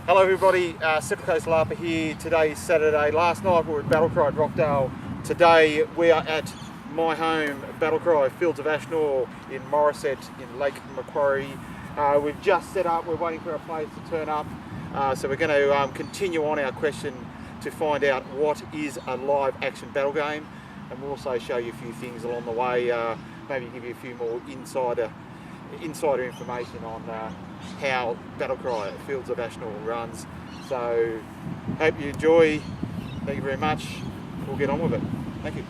Hello everybody, Central Coast LARPer here. Today is Saturday. Last night we were at Battlecry at Rockdale. Today we are at my home, Battlecry, Fields of Ashnoor in Morisset in Lake Macquarie. We've just set up, we're waiting for our players to turn up. So we're going to continue on our question to find out what is a live action battle game. And we'll also show you a few things along the way, maybe give you a few more insider information on how Battlecry at Fields of Ashnoor runs. So hope you enjoy. Thank you very much. We'll get on with it. Thank you.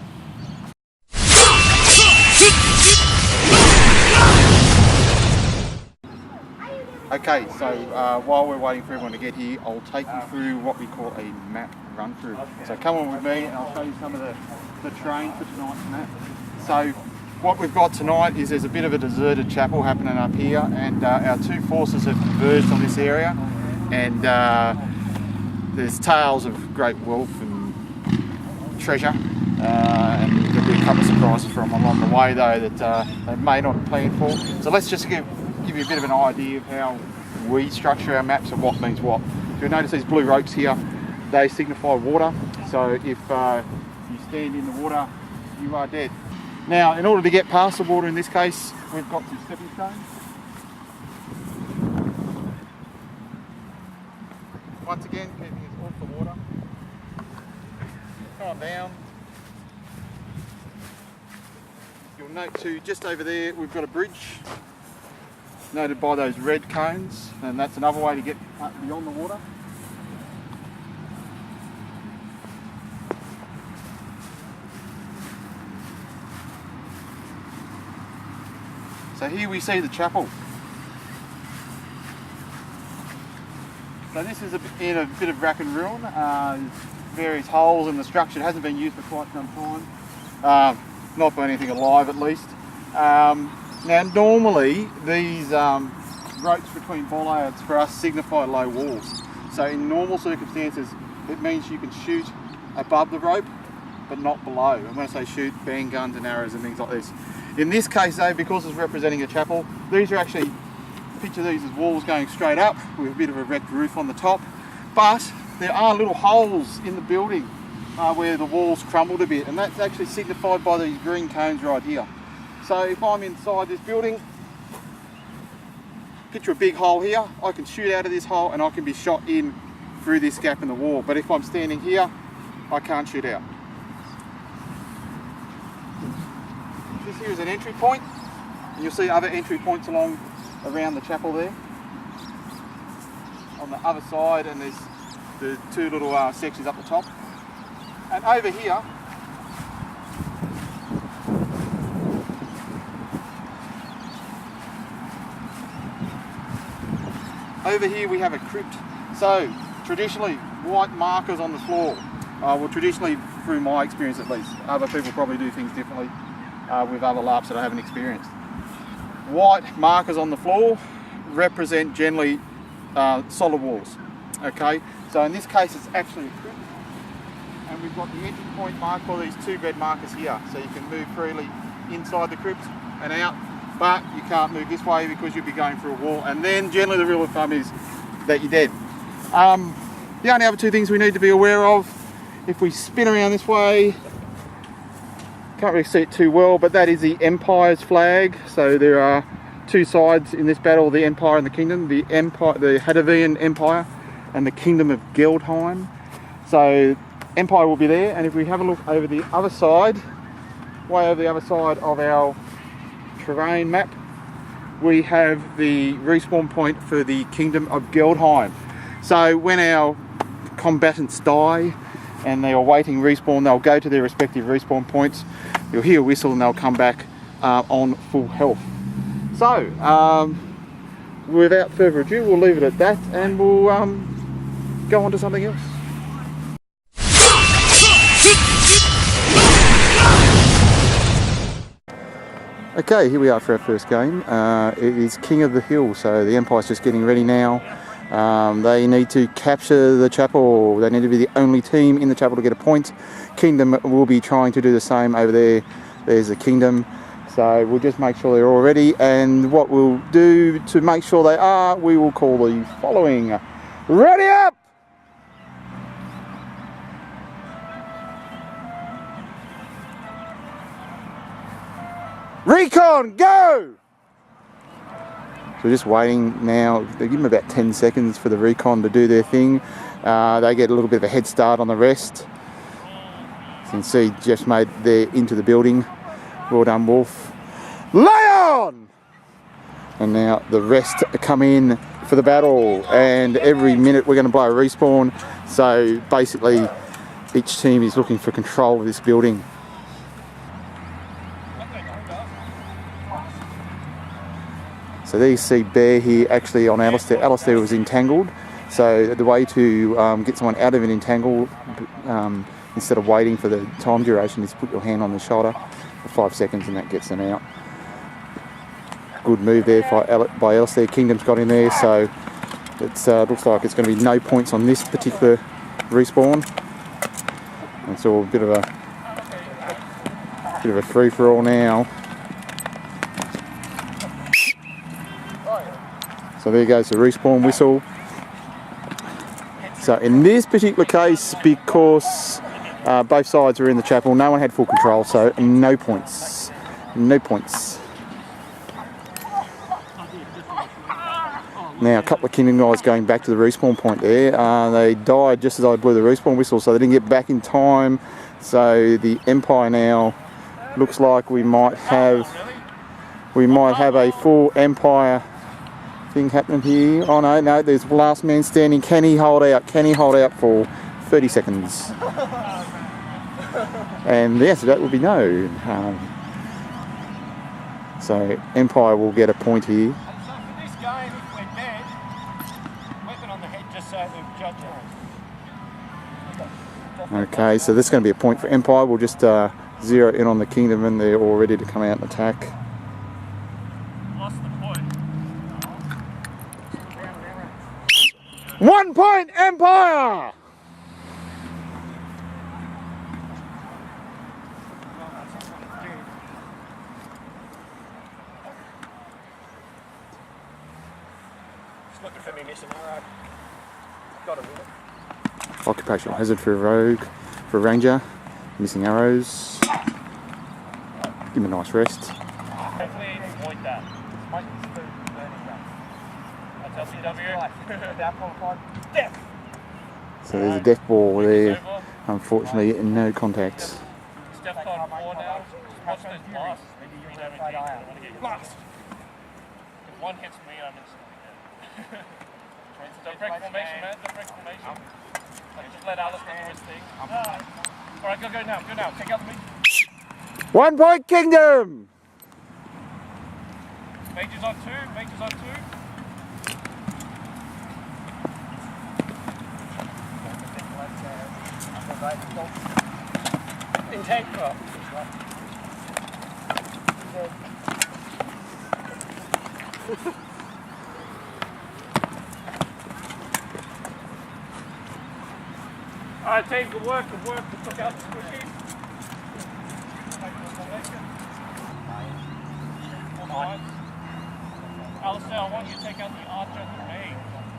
Okay, so while we're waiting for everyone to get here, I'll take you through what we call a map run through. So come on with me and I'll show you some of the terrain for tonight's map. So what we've got tonight is there's a bit of a deserted chapel happening up here, and our two forces have converged on this area, and there's tales of great wealth and treasure, and there'll be a couple of surprises from along the way though that they may not have planned for. So let's just give you a bit of an idea of how we structure our maps and what means what. So you'll notice these blue ropes here, they signify water. So if you stand in the water, you are dead. Now, in order to get past the water in this case, we've got some stepping stones. Once again, keeping us off the water. Come down. You'll note too, just over there, we've got a bridge, noted by those red cones, and that's another way to get up beyond the water. So here we see the chapel. So this is in a bit of rack and ruin. Various holes in the structure. It hasn't been used for quite some time. Not by anything alive at least. Now normally these ropes between bollards for us signify low walls. So in normal circumstances it means you can shoot above the rope but not below. And when I say shoot, bang guns and arrows and things like this. In this case though, because it's representing a chapel, these are actually, picture these as walls going straight up with a bit of a wrecked roof on the top, but there are little holes in the building where the walls crumbled a bit, and that's actually signified by these green cones right here. So if I'm inside this building, picture a big hole here, I can shoot out of this hole and I can be shot in through this gap in the wall, but if I'm standing here, I can't shoot out. This here is an entry point, and you'll see other entry points around the chapel there. On the other side, and there's the two little sections up the top. And over here, we have a crypt. So traditionally, white markers on the floor. Well, traditionally, through my experience at least, other people probably do things differently. With other LARPs that I haven't experienced. White markers on the floor represent generally solid walls. Okay, so in this case it's actually a crypt, and we've got the entry point marked by these two red markers here, so you can move freely inside the crypt and out, but you can't move this way because you'll be going through a wall, and then generally the rule of thumb is that you're dead. The only other two things we need to be aware of, if we spin around this way, can't really see it too well, but that is the Empire's flag. So there are two sides in this battle, the Empire and the Kingdom, the Hadevian Empire and the Kingdom of Geldheim. So Empire will be there, and if we have a look over the other side, way over the other side of our terrain map, we have the respawn point for the Kingdom of Geldheim. So when our combatants die and they are waiting respawn, they'll go to their respective respawn points, you'll hear a whistle and they'll come back on full health. So without further ado, we'll leave it at that, and we'll go on to something else. Okay, here we are for our first game. It is King of the Hill, so the Empire's just getting ready now. They need to capture the chapel. They need to be the only team in the chapel to get a point. Kingdom will be trying to do the same over there. There's the Kingdom. So we'll just make sure they're all ready, and what we'll do to make sure they are, we will call the following. Ready up! Recon, go! So we're just waiting now. They give them about 10 seconds for the recon to do their thing. They get a little bit of a head start on the rest. You can see Jeff's made their into the building. Well done, Wolf. Lay on! And now the rest come in for the battle, and every minute we're going to blow a respawn. So basically each team is looking for control of this building. So there you see Bear here actually on Alistair. Alistair was entangled, so the way to get someone out of an entangle instead of waiting for the time duration is put your hand on the shoulder for 5 seconds and that gets them out. Good move there by Alistair. Kingdom's got in there, so it looks like it's going to be no points on this particular respawn. It's all a bit of a free-for-all now. So there goes the respawn whistle. So in this particular case, because both sides were in the chapel, no one had full control, so no points. No points. Now a couple of Kingdom guys going back to the respawn point there. They died just as I blew the respawn whistle, so they didn't get back in time. So the Empire now looks like we might have a full Empire thing happening here. Oh no, there's last man standing. Can he hold out? Can he hold out for 30 seconds? And the answer to that would be no. So Empire will get a point here. Okay, so this is going to be a point for Empire. We'll just zero in on the Kingdom and they're all ready to come out and attack. Lost the point. 1 point, Empire! Just looking for me missing arrow. Got a minute. Occupational hazard for a rogue, for a ranger. Missing arrows. Give him a nice rest. Hopefully avoid that. That's LCW. Death! So there's a death ball there. Unfortunately, no contact. Steph on 4 now. Watch those blasts. Blast! If one hits me, I'm instantly dead. Don't break formation, man. Don't break formation. Just let Alice do his thing. Alright, go now. Go now. Take out the meat. 1 point, Kingdom! Major's on 2. Major's on 2. Integral. Alright, team, good work. We took out the squishies. Alistair, I want you to take out the archer and the main.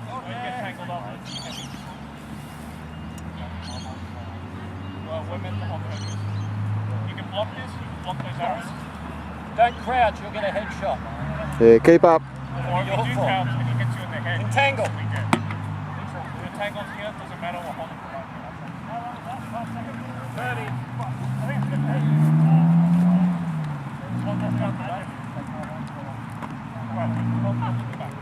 Don't get tangled up with the heavy. Well, we're meant to hold focus. You can block this, you can block those arrows. Don't crouch, you'll get a headshot. Yeah, keep up. Or if you do crouch and he hits you in the head. Entangle. You're entangled here, doesn't matter what hold it. 30. I think it's 50. One more down the back.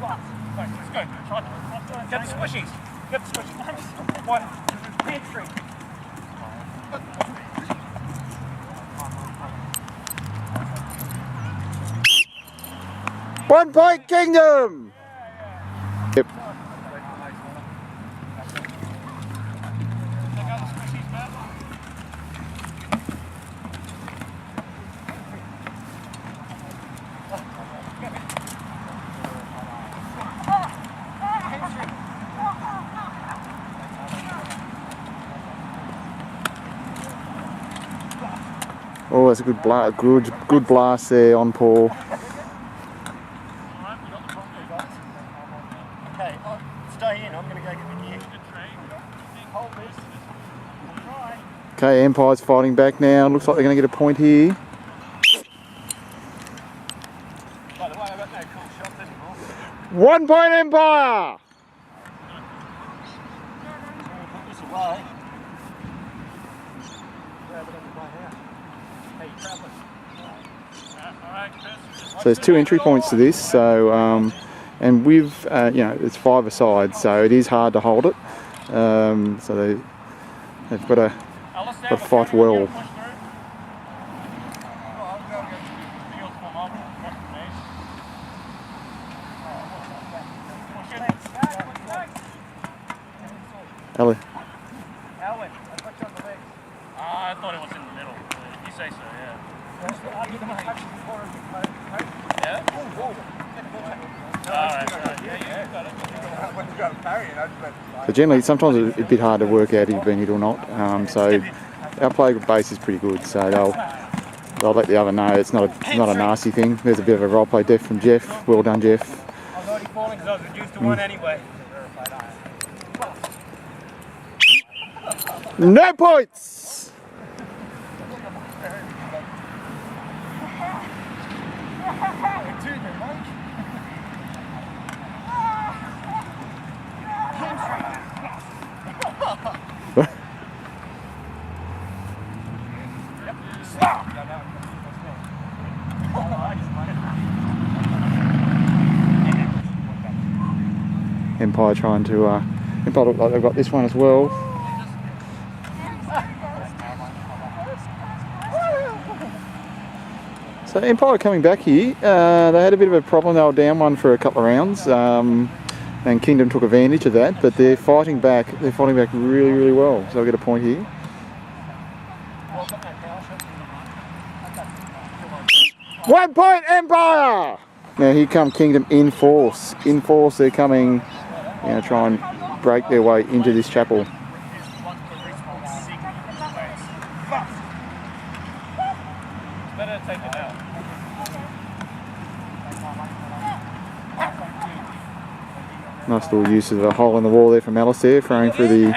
Right, let's go. Get the squishies. Get the squishies. One. Hamstring. 1 point, Kingdom! Yep. Oh, that's a good blast. Good blast there on Paul. Stay in, I'm going to go get the gear. Hold this. Okay, Empire's fighting back now. Looks like they're going to get a point here. By the way, I've got no cool shots anymore. 1 point Empire! Put this away. Grab it on the way out. Hey, trappers. So there's 2 entry points to this. So and with you know, it's 5 aside, so it is hard to hold it. So they've got to fight well. Ellie. Alwyn, I got you on the leg. I thought it was in the middle. You say so, yeah. Yeah? Alright, yeah, you got it. So generally, sometimes it's a bit hard to work out if you've been hit or not. So our play base is pretty good. So they'll let the other know it's not a nasty thing. There's a bit of a role play def from Jeff. Well done, Jeff. I was already falling because I was reduced to 1 anyway. No points! Empire trying to Empire look like they've got this one as well. So Empire coming back here, they had a bit of a problem. They were down 1 for a couple of rounds, and Kingdom took advantage of that. But they're fighting back. They're fighting back really, really well. So they'll get a point here. 1 point Empire. Now here come Kingdom in force. In force, they're coming. You know, try and break their way into this chapel. Better take it out. Nice little use of a hole in the wall there from Alistair, throwing through the.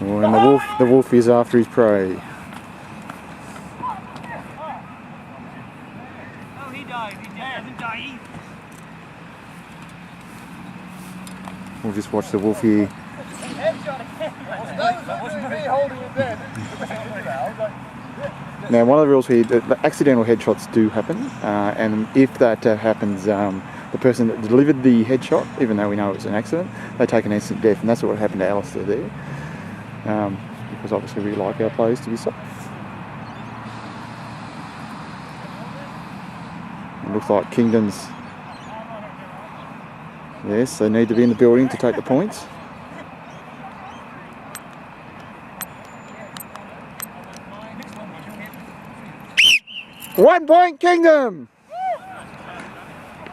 Oh, and the wolf is after his prey. Oh, he died. He doesn't die. We'll just watch the wolf here. Now, one of the rules here, the accidental headshots do happen, and if that happens, the person that delivered the headshot, even though we know it was an accident, they take an instant death, and that's what happened to Alistair there. Because obviously we like our players to be safe. It looks like Kingdom's. Yes, they need to be in the building to take the points. One point Kingdom!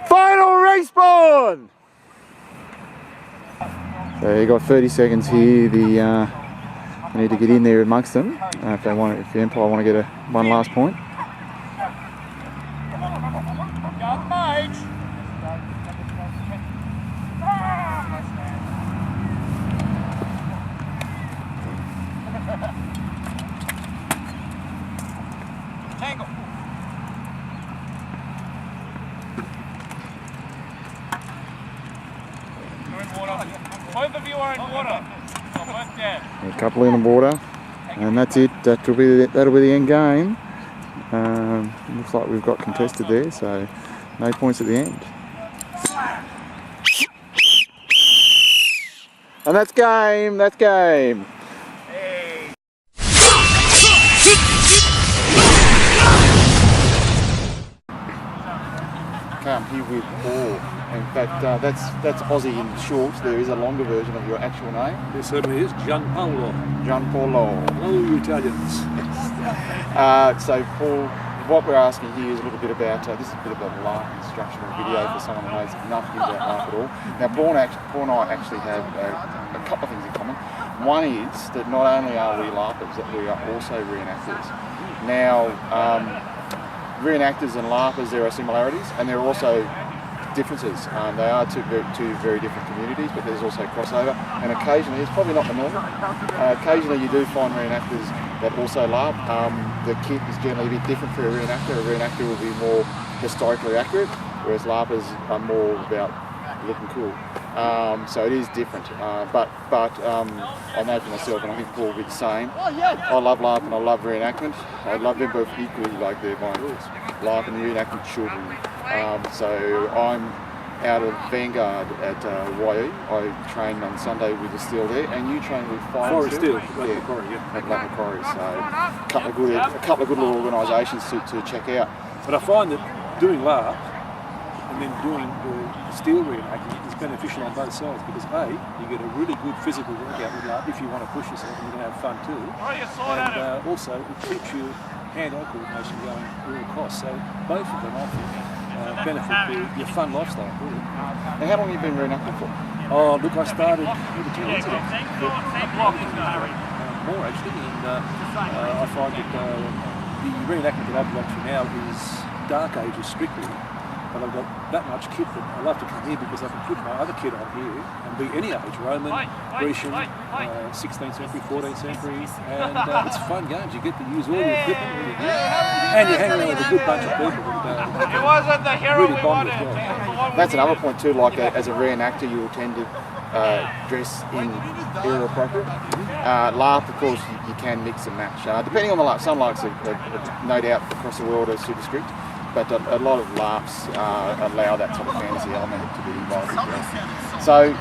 Final respawn! So you got 30 seconds here. They need to get in there amongst them if the Empire want to get one last point. Both of you are in water. Both dead. A couple in the water, and that's it. That'll be the end game. Looks like we've got contested there, so no points at the end. And that's game. That's game. Okay, I'm here with Paul. In fact, that's Aussie in short. There is a longer version of your actual name. It certainly is. Gianpaolo. Gianpaolo. Hello, you Italians. So Paul, what we're asking here is a little bit about, this is a bit of a LARP instructional video for someone who knows nothing about LARP at all. Now Paul and I actually have a couple of things in common. One is that not only are we LARPers, that we are also reenactors. Now, reenactors and LARPers, there are similarities and there are also differences. They are two very different communities, but there's also crossover, and occasionally, it's probably not the norm, occasionally you do find reenactors that also LARP. The kit is generally a bit different for a reenactor. A reenactor will be more historically accurate, whereas LARPers are more about looking cool. So it is different, but I know for myself, and I think Paul will be the same. I love LARP and I love reenactment. I love them both equally, like they're my LARP and reenactment children. So I'm out of Vanguard at YE. I train on Sunday with the steel there, and you train with Fire Steel at Macquarie, yeah. At Macquarie. So a couple of good little organisations to check out. But I find that doing LARP and then doing the steel reenactment is beneficial on both sides, because A, you get a really good physical workout with LARP if you want to push yourself, and you're going to have fun too. And also it keeps your hand-eye coordination going all across. So both of them, I think, benefit your fun lifestyle, really. Now, how long have you been reenacting for? Oh, look, I started maybe 2 years ago. More actually, and I find that the reenactment that I've got for now is Dark Ages strictly, but I've got that much kit that I love to come here because I can put my other kit on here and be any age, Roman, Grecian, 16th century, 14th century, and it's fun games. You get to use all your equipment really good, and you hang around with a good bunch of people and It wasn't the hero really we bond wanted. as well. That's another point too, like as a reenactor you will tend to dress in era appropriate. LARP, of course, you can mix and match. Depending on the LARP, some LARPs are no doubt across the world are super strict, but a lot of LARPs allow that sort of fantasy element to be involved. So,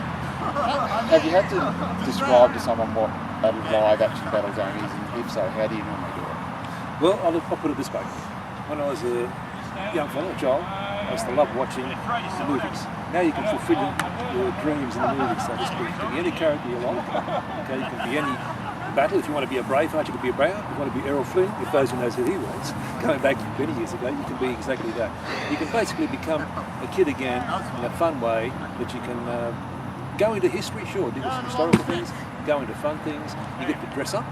have you had to describe to someone what a live action battle zone is, and if so, how do you normally do it? Well, I'll put it this way. When I was a young fellow, a child, I used to love watching the movies. Now you can fulfill your dreams in the movies, so to speak. You can be any character you like. Okay, you can be any battle. If you want to be a Braveheart, you can be a Braveheart. If you want to be Errol Flynn, if those who knows who he was, going back many years ago, you can be exactly that. You can basically become a kid again in a fun way that you can go into history, sure, do some historical things, go into fun things, you get to dress up.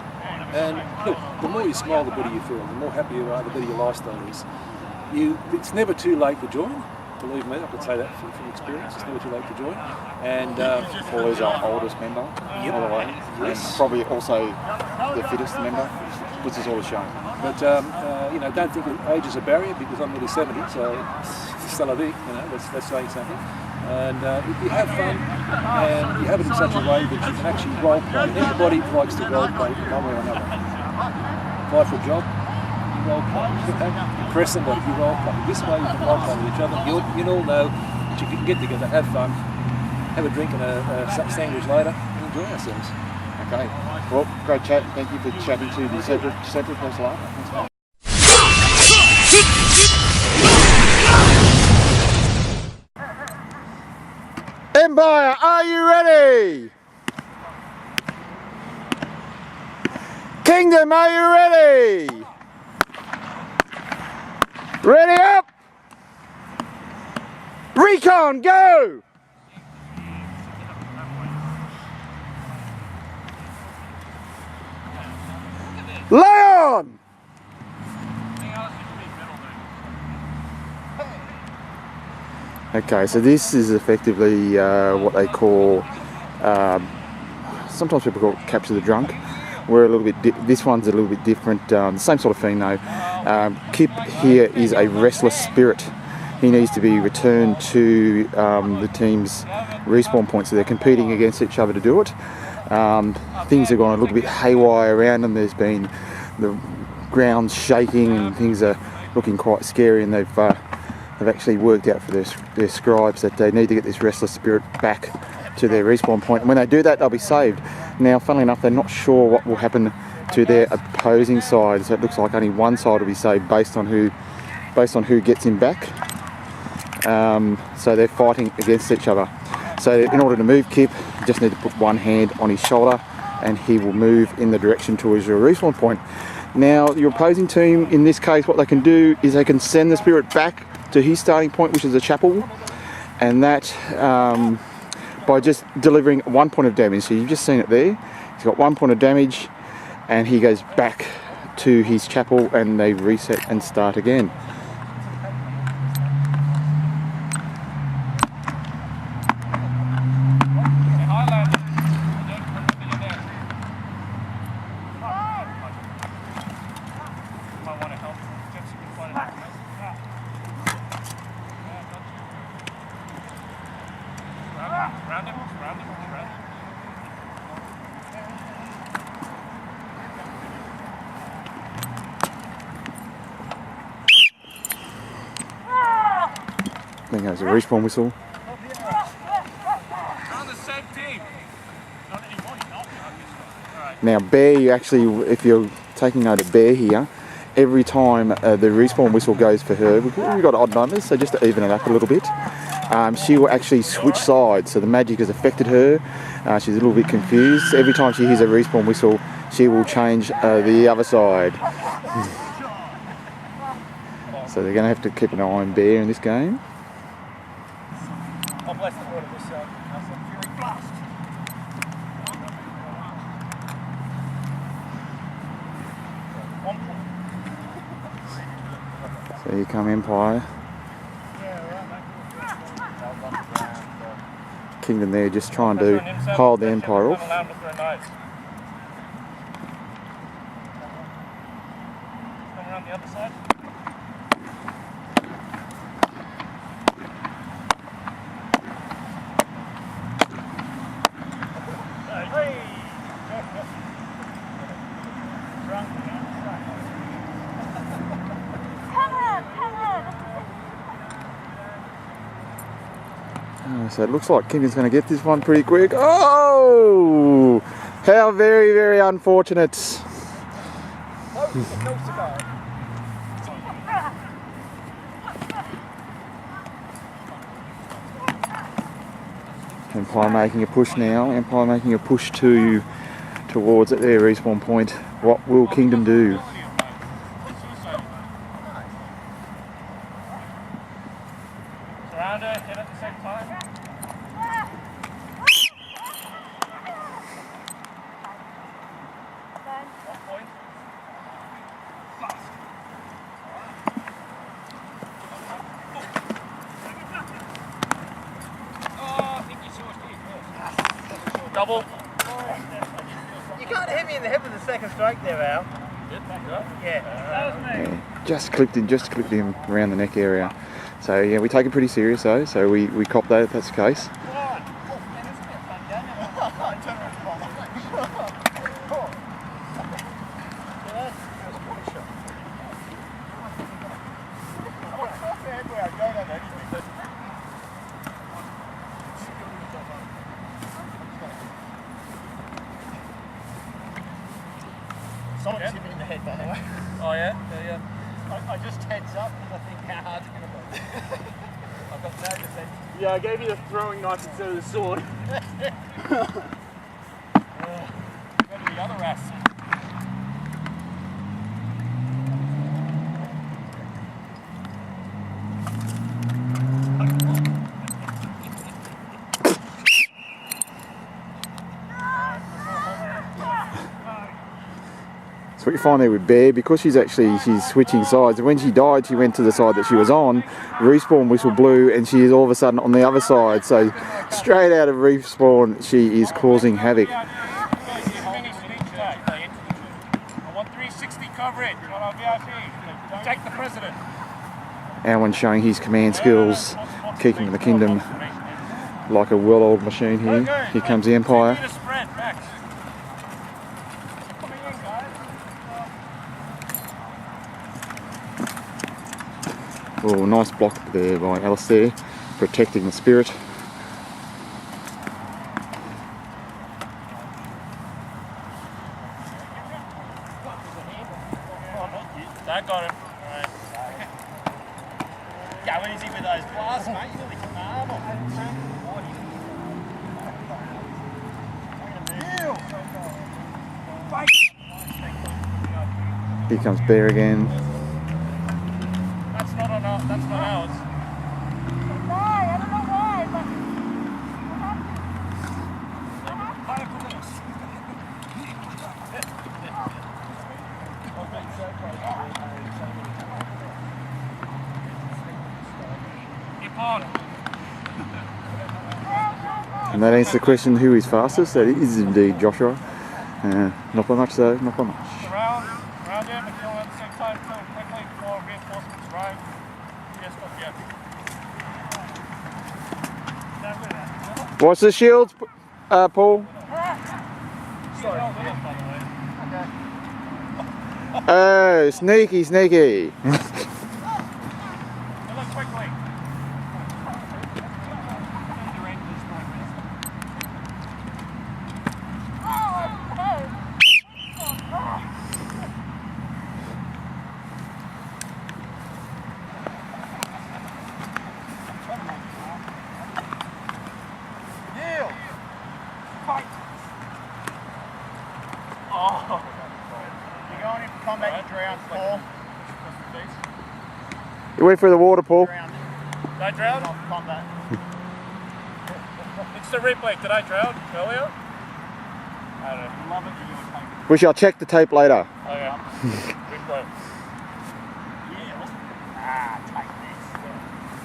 And look, the more you smile, the better you feel. The more happy you are, the better your lifestyle is. It's never too late to join. Believe me, I can say that from experience. It's never too late to join. And Paul is our oldest member, Yep. by the way, Yes. and probably also the fittest member, which is always shown. But don't think that age is a barrier, because I'm nearly 70, so c'est la vie, that's saying something. And if you have fun and you have it in such a way that you can actually role play. Everybody likes to role play one way or another. Apply for a job, you role play. Impress somebody, you role play. This way you can role play with each other. You all know that you can get together, have fun, have a drink and a sandwich later, and enjoy ourselves. Okay, well, great chat. Thank you for chatting to the Central Coast LARP. Thanks, mate. Empire, are you ready? Kingdom, are you ready? Ready up? Recon, go! Lion! Okay, so this is effectively what they call, sometimes people call it capture the drunk. We're a little bit, this one's a little bit different, same sort of thing though. Kip here is a restless spirit. He needs to be returned to the team's respawn point, so they're competing against each other to do it. Things have gone a little bit haywire around them. There's been the ground's shaking and things are looking quite scary, and they've actually worked out for their scribes that they need to get this restless spirit back to their respawn point, and when they do that they'll be saved. Now funnily enough, they're not sure what will happen to their opposing side, so it looks like only one side will be saved based on who gets him back. So they're fighting against each other. So in order to move Kip, you just need to put one hand on his shoulder and he will move in the direction towards your respawn point. Now, your opposing team, in this case, what they can do is they can send the spirit back to his starting point, which is the chapel, and that by just delivering 1 point of damage. So you've just seen it there. He's got 1 point of damage, and he goes back to his chapel, and they reset and start again. Then goes a respawn whistle. On the same team. Not anymore. Alright. Now bear, you actually, if you're taking note of bear here, every time the respawn whistle goes for her, we've got odd numbers, so just to even it up a little bit, she will actually switch sides, so the magic has affected her. She's a little bit confused. Every time she hears a respawn whistle, she will change the other side. So they're going to have to keep an eye on bear in this game. Oh, bless the Lord of this Fury Blast. So here come Empire. Kingdom there just trying to hold the Empire off. Come around the other side. So it looks like Kingdom's going to get this one pretty quick. Oh! How very, very unfortunate. Empire making a push now. Empire making a push towards their respawn point. What will Kingdom do? Surround her, hit at the same time. Double. You can't hit me in the head with the second strike there, Al. Yeah. Yeah, just clipped him around the neck area. So yeah, we take it pretty serious though. So we cop that if that's the case. Someone just hit me in the head, by the way. Oh yeah? Yeah. I just heads up because I think how hard it's going to be. I've got no defense. Yeah, I gave you the throwing knife instead of the sword. Go to the other ass. So what you find there with Bear, because she's switching sides, and when she died she went to the side that she was on, respawn whistle blew and she is all of a sudden on the other side, so straight out of respawn she is causing havoc. I want 360 coverage on our VIP. Protect the president. Alwyn showing his command skills, keeping the Kingdom like a well-oiled machine here. Here comes the Empire. Oh, nice block there by Alistair, protecting the spirit. That got him. Alright. Go easy with those blasts, mate. You nearly come armor. Here comes Bear again. That's not on our, that's not ours. No, I don't know why, but Keep on. And that answers the question who is fastest. That is indeed Joshua. Not by much though, not by much. Around him and kill him at the same time. Kill him quickly before reinforcements arrive. Yes, not yet. Watch the shields, Paul. Oh, sneaky, sneaky. Kill him quickly. Yield! Fight. Oh. You're going in for combat, you drown, Paul. You wait for the water, Paul. Drowned. Did I drown? Not combat. It's the replay. Did I drown earlier? I don't know. You love it when you're taking. We shall check the tape later. Okay. Replay. Yield. Ah, take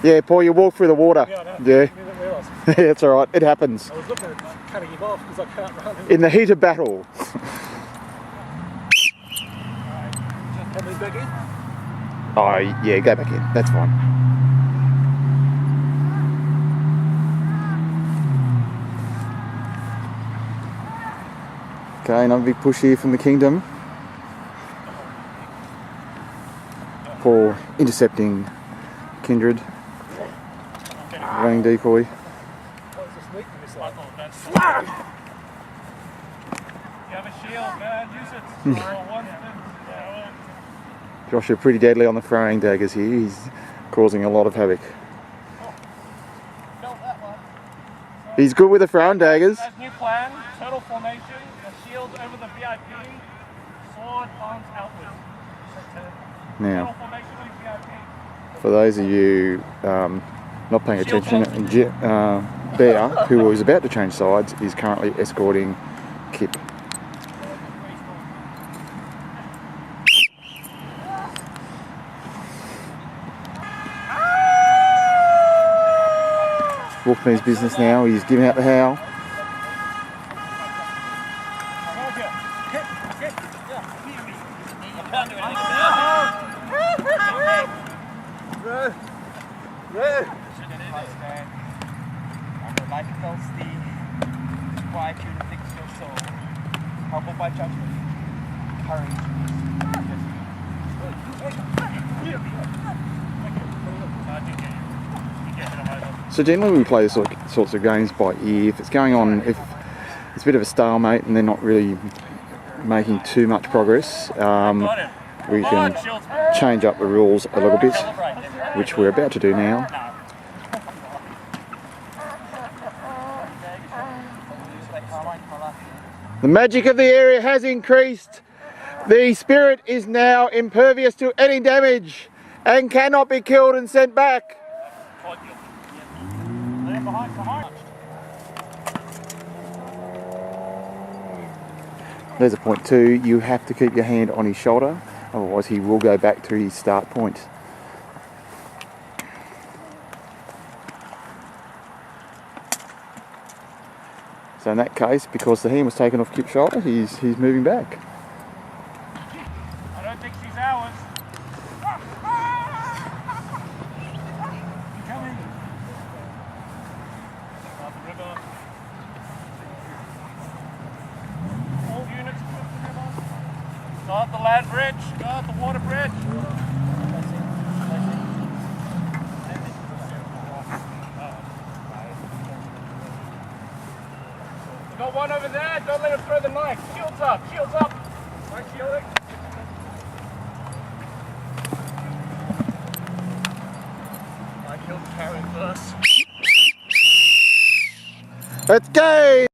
this. Yeah, Paul, you walk through the water. Yeah, I know. Yeah. I didn't realise. It's alright, it happens. I was looking at cutting him off because I can't run. In the heat of battle. Have me back in? Oh, yeah, go back in. That's fine. Okay, another big push here from the Kingdom. Paul intercepting Kindred. Running decoy. What was the sneak in this I side? thought that's You have a shield, man. Use it. For one thing. Joshua pretty deadly on the throwing daggers here. He's causing a lot of havoc. Felt that one. He's good with the throwing daggers. As new plan, turtle formation, the shield over the VIP, sword arms outwards. Now, Turtle formation with VIP. for those of you not paying attention, Bear, who was about to change sides, is currently escorting Kip. Wolfman's business now, he's giving out the howl. Life fills the quietude and fix your soul. Humbled by judgment, courage. So generally we play sorts of games by ear. If it's going on, if it's a bit of a stalemate and they're not really making too much progress, we can change up the rules a little bit, which we're about to do now. The magic of the area has increased. The spirit is now impervious to any damage and cannot be killed and sent back. There's a point too, you have to keep your hand on his shoulder, otherwise he will go back to his start point. So in that case, because the hand was taken off Kip's shoulder, he's moving back. I don't think she's ours. Coming. Start the river. All units across the river. Start the land bridge. Start the water bridge. We've got one over there. Don't let him throw the knife. Shields up. Shields up. Right shielding. I killed Karen first. Let's go!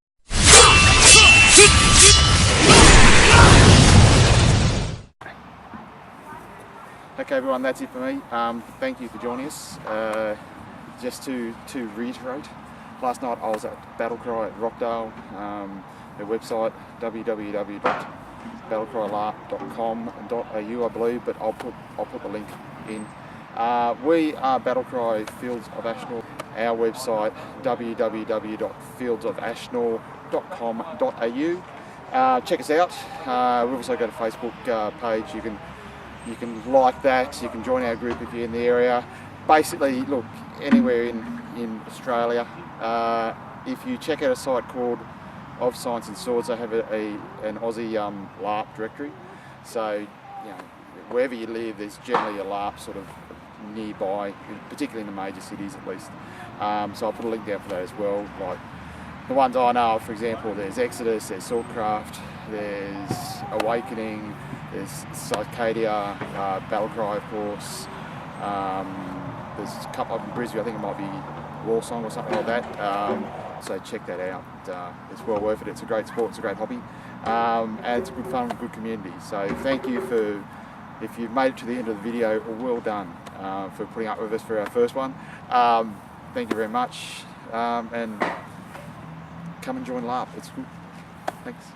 Okay, everyone, that's it for me. Thank you for joining us. Just to reiterate, last night I was at Battlecry at Rockdale. Their website www.battlecrylarp.com.au, I believe, but I'll put the link in. We are Battlecry Fields of Ashnoor. Our website www.fieldsofashnoor.com.au. Check us out. We've also got a Facebook page. You can like that. You can join our group if you're in the area. Basically, look, anywhere in Australia. If you check out a site called Of Science and Swords, they have an Aussie LARP directory. So, you know, wherever you live, there's generally a LARP sort of nearby, particularly in the major cities at least. So I'll put a link down for that as well. Like the ones I know of, for example, there's Exodus, there's Swordcraft, there's Awakening, there's Cicadia, Battlecry, of course. There's a couple up in Brisbane, I think it might be War Song or something like that. So check that out. It's well worth it. It's a great sport, it's a great hobby, and it's good fun and good community. So thank you for, if you've made it to the end of the video, well done for putting up with us for our first one. Thank you very much, and come and join LARP. It's good. Thanks.